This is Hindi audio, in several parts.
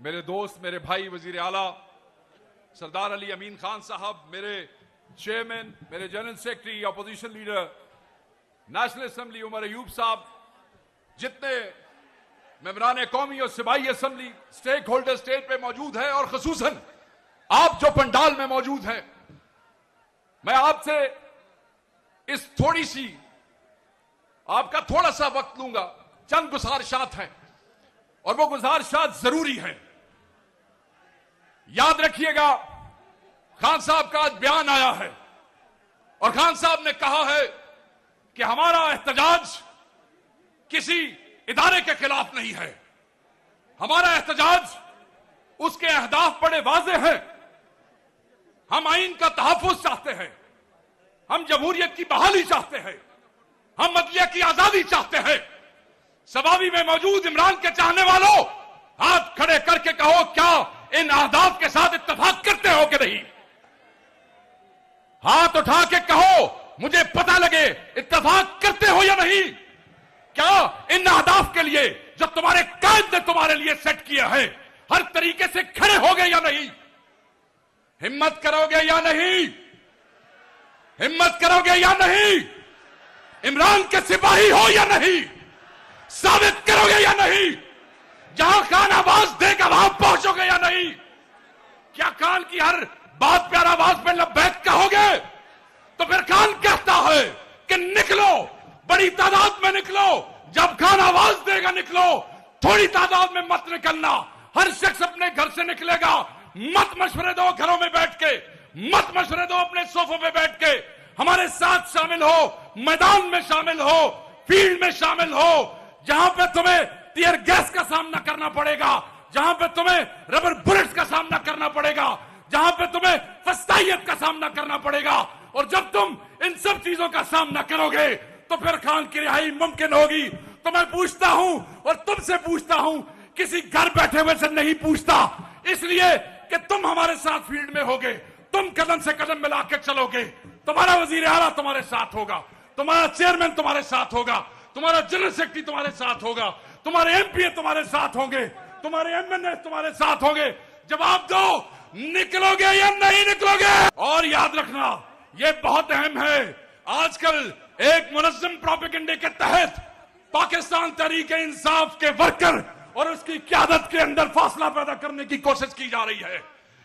मेरे दोस्त, मेरे भाई वजीर आला सरदार अली अमीन खान साहब, मेरे चेयरमैन, मेरे general secretary, opposition leader national assembly Umar Ayub साहब, जितने मेंबरान कौमी और सिपाही असेंबली स्टेक होल्डर स्टेज पे मौजूद है और खसूसन आप जो पंडाल में मौजूद हैं, मैं आपसे इस थोड़ी सी आपका थोड़ा सा वक्त लूंगा। चंद गुजारिशात हैं और वो गुजारिशात जरूरी हैं। याद रखिएगा, खान साहब का आज बयान आया है और खान साहब ने कहा है कि हमारा एहतजाज किसी इदारे के खिलाफ नहीं है। हमारा एहतजाज, उसके अहदाफ बड़े वाज़े हैं। हम आइन का तहफ़्फ़ुज़ चाहते हैं, हम जमहूरियत की बहाली चाहते हैं, हम अदलिया की आजादी चाहते हैं। सवावी में मौजूद इमरान के चाहने वालों, हाथ खड़े करके कहो, क्या इन अहदाफ के साथ इत्तेफाक करते हो कि नहीं? हाथ उठा के कहो, मुझे पता लगे इत्तेफाक करते हो या नहीं। क्या इन अहदाफ के लिए जो तुम्हारे कायद ने तुम्हारे लिए सेट किया है, हर तरीके से खड़े होगे या नहीं? हिम्मत करोगे या नहीं? हिम्मत करोगे या नहीं? इमरान के सिपाही हो या नहीं? साबित करोगे या नहीं? जहां खान आवाज देगा वहां पहुंचोगे या नहीं? क्या खान की हर बात पर आवाज पे लब्बैक कहोगे? तो फिर खान कहता है कि निकलो, बड़ी तादाद में निकलो। जब खान आवाज देगा निकलो, थोड़ी तादाद में मत निकलना। हर शख्स अपने घर से निकलेगा, मत मशवरे दो घरों में बैठ के, मत मशवरे दो अपने सोफों पे बैठ के। हमारे साथ शामिल हो, मैदान में शामिल हो, फील्ड में शामिल हो। जहां पे तुम्हें टीयर गैस का सामना करना पड़ेगा, जहां पे तुम्हें रबर बुलेट्स का सामना करना पड़ेगा, जहां पे तुम्हें फस्तायत का सामना करना पड़ेगा। और जब तुम इन सब चीजों का सामना करोगे तो फिर खान की रिहाई मुमकिन होगी। तो मैं पूछता हूं और तुमसे पूछता हूं, किसी घर बैठे हुए से नहीं पूछता, इसलिए कि तुम हमारे साथ फील्ड में होगे, तुम कदम से कदम मिला के चलोगे। तुम्हारा वजीर आला तुम्हारे साथ होगा, तुम्हारा चेयरमैन तुम्हारे साथ होगा, तुम्हारा जनरल सेक्रेटरी तुम्हारे साथ होगा, तुम्हारे एमपीए तुम्हारे साथ होंगे, तुम्हारे एमएनए तुम्हारे साथ होंगे। जवाब दो, निकलोगे या नहीं निकलोगे? और याद रखना, यह बहुत अहम है, आजकल एक मुनज़्ज़म प्रोपेगेंडे के तहत पाकिस्तान तहरीक इंसाफ के वर्कर और उसकी क़यादत के अंदर फासला पैदा करने की कोशिश की जा रही है।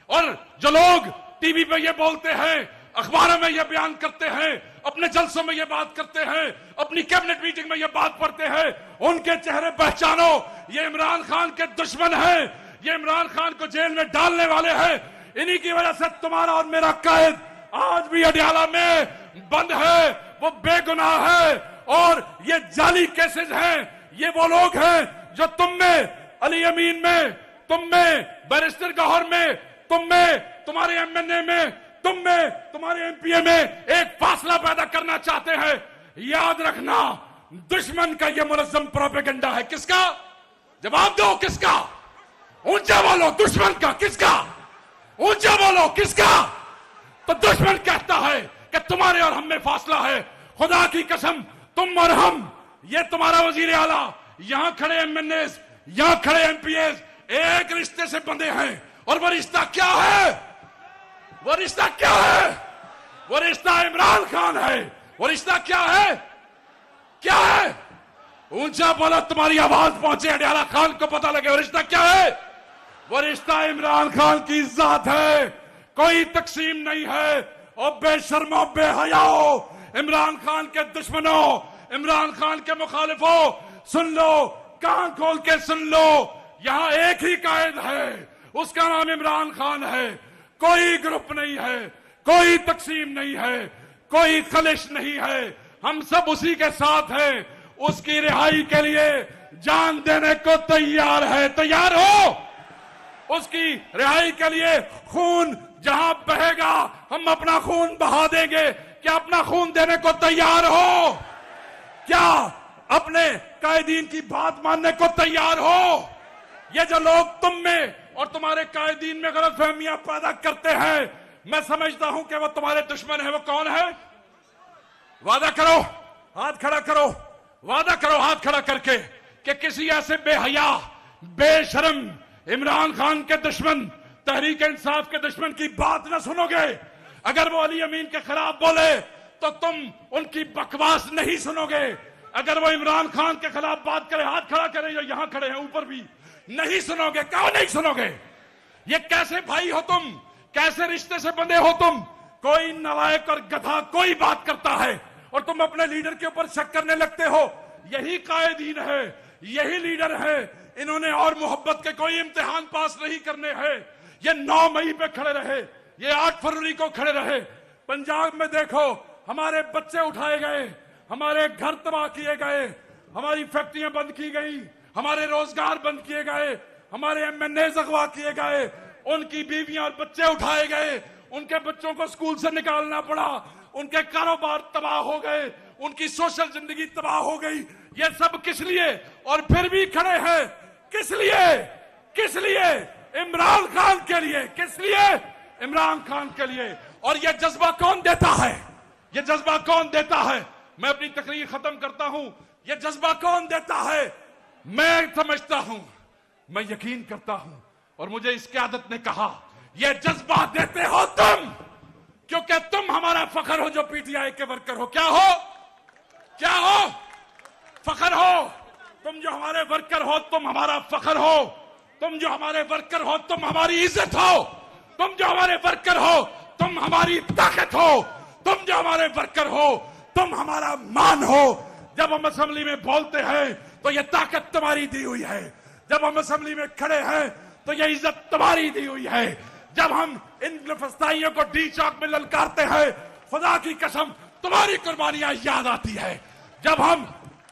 और जो लोग टीवी पे ये बोलते हैं, अखबारों में ये बयान करते हैं, अपने जलसों में ये बात करते हैं, अपनी कैबिनेट मीटिंग में ये बात पढ़ते हैं, उनके चेहरे पहचानो। ये इमरान खान के दुश्मन हैं, ये इमरान खान को जेल में डालने वाले हैं। इन्हीं की वजह से तुम्हारा और मेरा कायद आज भी अडियाला में बंद है, वो बेगुनाह है। और ये जाली केसेस हैं, ये वो लोग हैं जो तुम में, अली अमीन में, तुम में, बैरिस्टर गौहर में, तुम में, तुम्हारे एमएनए में, तुम में, तुम्हारे एमपीए में एक फासला पैदा करना चाहते हैं। याद रखना, दुश्मन का यह मुनज़्ज़म प्रोपेगेंडा है। किसका? जवाब दो, किसका? ऊंचा बोलो, दुश्मन का। किसका? ऊंचा बोलो, किसका? तो दुश्मन कहता है कि तुम्हारे और हम में फासला है। खुदा की कसम, तुम और हम, ये तुम्हारा वजीर आला, यहां खड़े एमएनए, यहां खड़े एमपीएस एक रिश्ते से बंधे हैं। और वो रिश्ता क्या है? वो रिश्ता क्या है? वो रिश्ता इमरान खान है। वो रिश्ता क्या है? क्या है? ऊंचा बोला, तुम्हारी आवाज पहुंचे, अडियाला खान को पता लगे। वो रिश्ता क्या है? वो रिश्ता इमरान खान की इज्जत है, कोई तकसीम नहीं है। और बेशर्मो, बेहयाओ, इमरान खान के दुश्मनों, इमरान खान के मुखालिफों, सुन लो, कान खोल के सुन लो, यहां एक ही कायद है, उसका नाम इमरान खान है। कोई ग्रुप नहीं है, कोई तकसीम नहीं है, कोई खलिश नहीं है। हम सब उसी के साथ हैं, उसकी रिहाई के लिए जान देने को तैयार है। तैयार हो? उसकी रिहाई के लिए खून जहां बहेगा हम अपना खून बहा देंगे। क्या अपना खून देने को तैयार हो? क्या अपने कायदीन की बात मानने को तैयार हो? ये जो लोग तुम में और तुम्हारे कायदीन में गलतफहमियां पैदा करते हैं, मैं समझता हूं कि वो तुम्हारे दुश्मन है। वो कौन है? वादा करो, हाथ खड़ा करो, वादा करो हाथ खड़ा करके कि किसी ऐसे बेहया, बेशर्म, इमरान खान के दुश्मन, तहरीक इंसाफ के दुश्मन की बात न सुनोगे। अगर वो अली अमीन के खिलाफ बोले तो तुम उनकी बकवास नहीं सुनोगे। अगर वो इमरान खान के खिलाफ बात करे, हाथ खड़ा करे, जो यहां खड़े हैं ऊपर भी, नहीं सुनोगे। क्यों नहीं सुनोगे? ये कैसे भाई हो तुम? कैसे रिश्ते से बंधे हो तुम? कोई नालायक और गधा कोई बात करता है और तुम अपने लीडर के ऊपर शक करने लगते हो। यही कायदीन है, यही लीडर है। इन्होंने और मोहब्बत के कोई इम्तिहान पास नहीं करने हैं। ये 9 मई पे खड़े रहे, ये 8 फरवरी को खड़े रहे। पंजाब में देखो, हमारे बच्चे उठाए गए, हमारे घर तबाह किए गए, हमारी फैक्ट्रियां बंद की गई, हमारे रोजगार बंद किए गए, हमारे एमएनए अगवा किए गए, उनकी बीवियां और बच्चे उठाए गए, उनके बच्चों को स्कूल से निकालना पड़ा, उनके कारोबार तबाह हो गए, उनकी सोशल जिंदगी तबाह हो गई। ये सब किस लिए? और फिर भी खड़े हैं। किस लिए? किस लिए? इमरान खान के लिए। किस लिए? इमरान खान के लिए। और ये जज्बा कौन देता है? ये जज्बा कौन देता है? मैं अपनी तकरीर खत्म करता हूं। ये जज्बा कौन देता है? मैं समझता हूं, मैं यकीन करता हूं, और मुझे इस क़यादत ने कहा, ये जज्बा देते हो तुम, क्योंकि तुम हमारा फखर हो जो पीटीआई के वर्कर हो। क्या हो? क्या हो? फखर हो। तुम जो हमारे वर्कर हो, तुम हमारा फखर हो। तुम जो हमारे वर्कर हो, तुम हमारी इज्जत हो। तुम जो हमारे वर्कर हो, तुम हमारी ताकत हो। तुम जो हमारे वर्कर हो, तुम हमारा मान हो। जब हम असेंबली में बोलते हैं तो ये ताकत तुम्हारी दी हुई है। जब हम असेंबली में खड़े हैं तो ये इज्जत तुम्हारी दी हुई है। जब हम इन फस्ताइयों को डी चौक में ललकारते हैं, खुदा की कसम तुम्हारी कुर्बानियां याद आती है। जब हम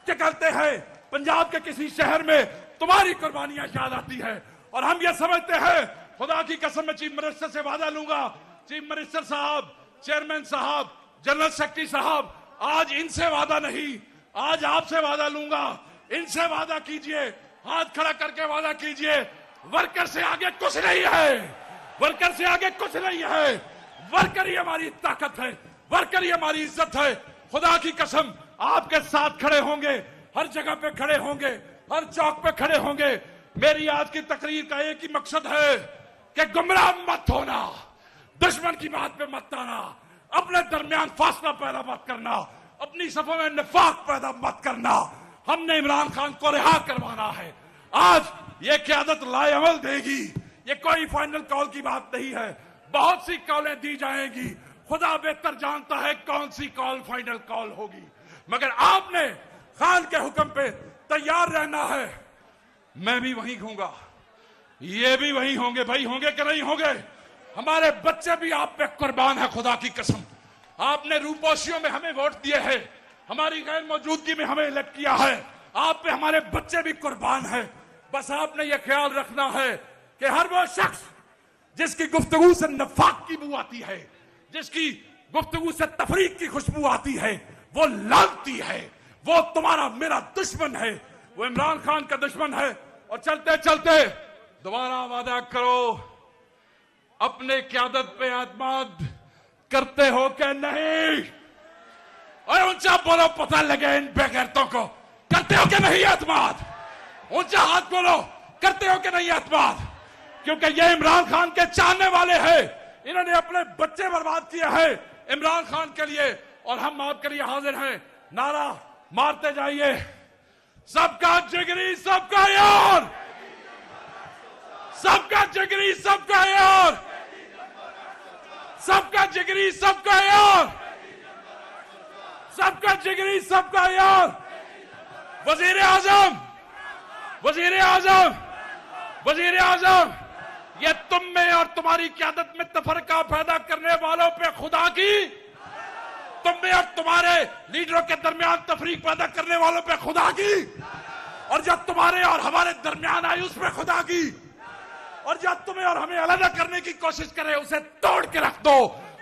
क्या करते हैं पंजाब के किसी शहर में, तुम्हारी कुर्बानियां याद आती है। और हम ये समझते हैं, खुदा की कसम मैं चीफ मिनिस्टर से वादा लूंगा, चीफ मिनिस्टर साहब, चेयरमैन साहब, जनरल सेक्रेटरी साहब, आज इनसे वादा नहीं, आज आपसे वादा लूंगा। इनसे वादा कीजिए, हाथ खड़ा करके वादा कीजिए, वर्कर से आगे कुछ नहीं है। वर्कर से आगे कुछ नहीं है। वर्कर ही हमारी ताकत है, वर्कर ही हमारी इज्जत है। खुदा की कसम आपके साथ खड़े होंगे, हर जगह पे खड़े होंगे, हर चौक पे खड़े होंगे। मेरी आज की तकरीर का एक ही मकसद है कि गुमराह मत होना, दुश्मन की बात पे मत आना, अपने दरमियान फासला पैदा मत करना, अपनी सफों में निफाक पैदा मत करना। हमने इमरान खान को रिहा करवाना है। आज ये क़यादत लाएअमल देगी। ये कोई फाइनल कॉल की बात नहीं है, बहुत सी कॉलें दी जाएंगी। खुदा बेहतर जानता है कौन सी कॉल फाइनल कॉल होगी, मगर आपने खान के हुक्म पे तैयार रहना है। मैं भी वहीं होऊंगा, ये भी वहीं होंगे। भाई होंगे कि नहीं होंगे? हमारे बच्चे भी आप पे कुर्बान है। खुदा की कसम, आपने रूपोशियों में हमें वोट दिए हैं, हमारी गैर मौजूदगी में हमें इलेक्ट किया है। आप पे हमारे बच्चे भी कुर्बान है। बस आपने ये ख्याल रखना है कि हर वो शख्स जिसकी गुफ्तगू से नफाक की बू आती है, जिसकी गुफ्तगू से तफरीक की खुशबू आती है, वो लानती है, वो तुम्हारा मेरा दुश्मन है, वो इमरान खान का दुश्मन है। और चलते चलते दोबारा वादा करो, अपने क़यादत पे एतमाद करते हो कि नहीं? और ऊंचा बोलो, पता लगे इन बेगैरतों को, करते हो कि नहीं एतमाद? ऊंचा हाथ बोलो, करते हो कि नहीं एतमाद? क्योंकि ये इमरान खान के चाहने वाले हैं। इन्होंने अपने बच्चे बर्बाद किए हैं इमरान खान के लिए, और हम आपके लिए हाजिर हैं। नारा मारते जाइए, सबका जिगरी सबका यार, सबका जिगरी सबका यार, सबका जिगरी सबका यार, सबका जिगरी सबका यार। वजीर आजम, वजीर आजम, वजीर आजम, ये तुम में और तुम्हारी क़यादत में तफरका पैदा करने वालों पे खुदा की, तुम में और तुम्हारे लीडरों के दरमियान तफरीक पैदा करने वालों पे खुदा की, और जब तुम्हारे और हमारे दरमियान आई उस पे खुदा की, और जब तुम्हें और हमें अलग करने की कोशिश करे उसे तोड़ के रख दो।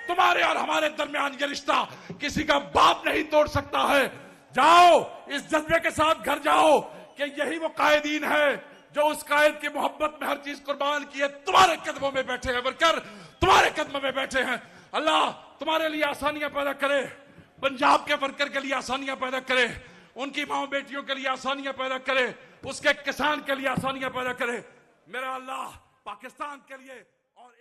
तुम्हारे और हमारे दरमियान ये रिश्ता किसी का बाप नहीं तोड़ सकता है। जाओ, इस जज्बे के साथ घर जाओ कि यही वो कायदीन है जो उस कायद की मोहब्बत में हर चीज कुर्बान की है। तुम्हारे कदमों में बैठे हैं वर्कर, तुम्हारे कदमों में बैठे हैं। अल्लाह तुम्हारे लिए आसानियां पैदा करे, पंजाब के वर्कर के लिए आसानियां पैदा करे, उनकी माओ बेटियों के लिए आसानियां पैदा करे, उसके किसान के लिए आसानियां पैदा करे। मेरा अल्लाह पाकिस्तान के लिए और